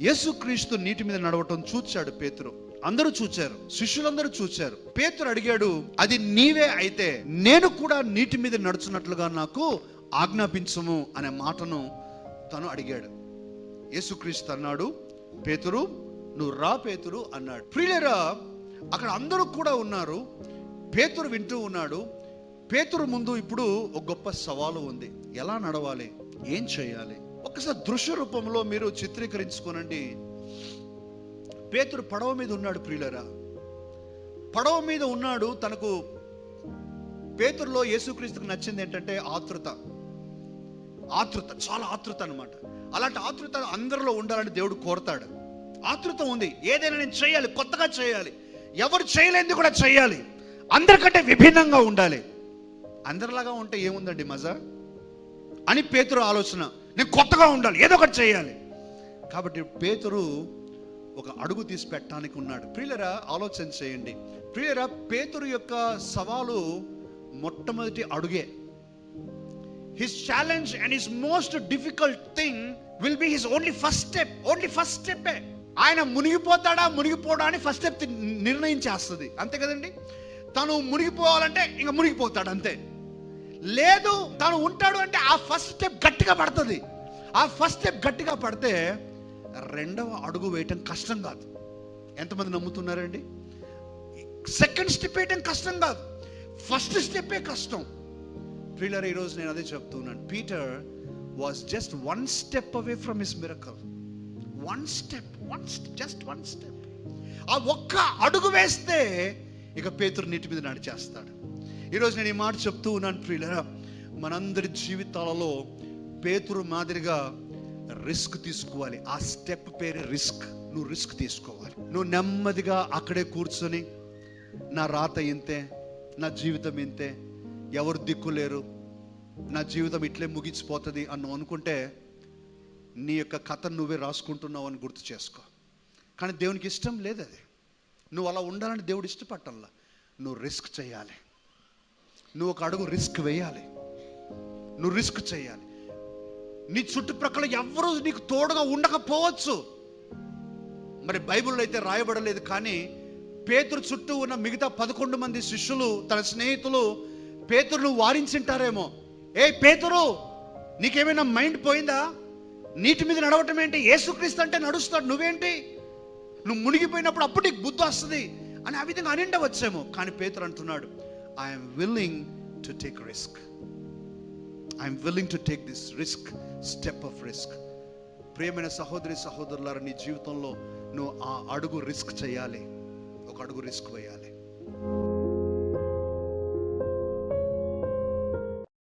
యేసుక్రీస్తు నీటి మీద నడవటం చూచాడు పేతురు. అందరూ చూచారు, శిష్యులందరూ చూచారు. పేతురు అడిగాడు, అది నీవే అయితే నేను కూడా నీటి మీద నడుచున్నట్లుగా నాకు ఆజ్ఞాపించము అనే మాటను తను అడిగాడు. యేసుక్రీస్తు అన్నాడు, పేతురు నువ్వు రా పేతురు అన్నాడు. ప్రియులారా, అక్కడ అందరూ కూడా ఉన్నారు. పేతురు వింటూ ఉన్నాడు. పేతురు ముందు ఇప్పుడు ఒక గొప్ప సవాలు ఉంది. ఎలా నడవాలి, ఏం చేయాలి? ఒకసారి దృశ్య రూపంలో మీరు చిత్రీకరించుకోనండి. పేతురు పడవ మీద ఉన్నాడు. ప్రియులారా, పడవ మీద ఉన్నాడు. తనకు పేతురులో యేసుక్రీస్తుకు నచ్చింది ఏంటంటే ఆతృత, చాలా ఆతృత అన్నమాట. అలాంటి ఆతృత అందరిలో ఉండాలని దేవుడు కోరతాడు. ఆతృత ఉంది, ఏదైనా నేను చేయాలి, కొత్తగా చేయాలి, ఎవరు చేయలేనిది కూడా చేయాలి, అందరికంటే విభిన్నంగా ఉండాలి. అందరిలాగా ఉంటే ఏముందండి మజా అని పేతురు ఆలోచన. నేను కొత్తగా ఉండాలి, ఏదో ఒకటి చేయాలి. కాబట్టి పేతురు ఒక అడుగు తీసి పెట్టడానికి ఉన్నాడు. ప్రియులరా, ఆలోచన చేయండి. ప్రియులరా, పేతురు యొక్క సవాలు మొట్టమొదటి అడుగే. His challenge and his most difficult thing will be his only first step. Only first step. ఆయన మునిగిపోతాడా మునిగిపోడా అని ఫస్ట్ స్టెప్ నిర్ణయించేస్తుంది, అంతే కదండి. తను మునిగిపోవాలంటే ఇంకా మునిగిపోతాడు అంతే. లేదు తను ఉంటాడు అంటే ఆ ఫస్ట్ స్టెప్ గట్టిగా పడుతుంది. ఆ ఫస్ట్ స్టెప్ గట్టిగా పడితే రెండవ అడుగు వేయటం కష్టం కాదు. ఎంతమంది నమ్ముతున్నారండి? సెకండ్ స్టెప్ వేయటం కష్టం కాదు, ఫస్ట్ స్టెప్పే కష్టం. ప్రియులారా, ఈరోజు నేను అదే చెప్తున్నాను. Peter was just one step away from his miracle. One step, just one step. ఆ ఒక్క అడుగు వేస్తే ఇక పేతురు నీటి మీద నడిచేస్తాడు. ఈరోజు నేను ఈ మాట చెప్తూ ఉన్నాను. ప్రియులారా, మనందరి జీవితాలలో పేతురు మాదిరిగా రిస్క్ తీసుకోవాలి. ఆ స్టెప్ పేరు రిస్క్. నువ్వు రిస్క్ తీసుకోవాలి. నువ్వు నెమ్మదిగా అక్కడే కూర్చొని నా రాత ఇంతే, నా జీవితం ఇంతే, ఎవరు దిక్కులేరు, నా జీవితం ఇట్లే ముగిసిపోతుంది అని అనుకుంటే నీ యొక్క కథను నువ్వే రాసుకుంటున్నావు అని గుర్తు చేసుకో. కానీ దేవునికి ఇష్టం లేదు అది. నువ్వు అలా ఉండాలని దేవుడు ఇష్టపట్టాల. నువ్వు రిస్క్ చేయాలి, నువ్వు ఒక అడుగు రిస్క్ వేయాలి, నువ్వు రిస్క్ చేయాలి. నీ చుట్టుప్రక్కల ఎవరు నీకు తోడుగా ఉండకపోవచ్చు. మరి బైబిల్లో అయితే రాయబడలేదు, కానీ పేతురు చుట్టూ ఉన్న మిగతా 11 మంది శిష్యులు, తన స్నేహితులు పేతురును వారించింటారేమో. ఏ పేతురు, నీకేమైనా మైండ్ పోయిందా? నీటి మీద నడవటం ఏంటి? యేసుక్రీస్తు అంటే నడుస్తాడు, నువ్వేంటి? నువ్వు మునిగిపోయినప్పుడు అప్పుడు నీకు బుద్ధి వస్తుంది అని ఆ విధంగా అనిండవచ్చేమో. కానీ పేతురు అంటున్నాడు, I'm willing to take risk. I'm willing to take this risk, step of risk. ప్రియమైన సహోదరి సహోదరులారా, నీ జీవితంలో నువ్వు ఆ అడుగు రిస్క్ చేయాలి, ఒక అడుగు రిస్క్ వేయాలి.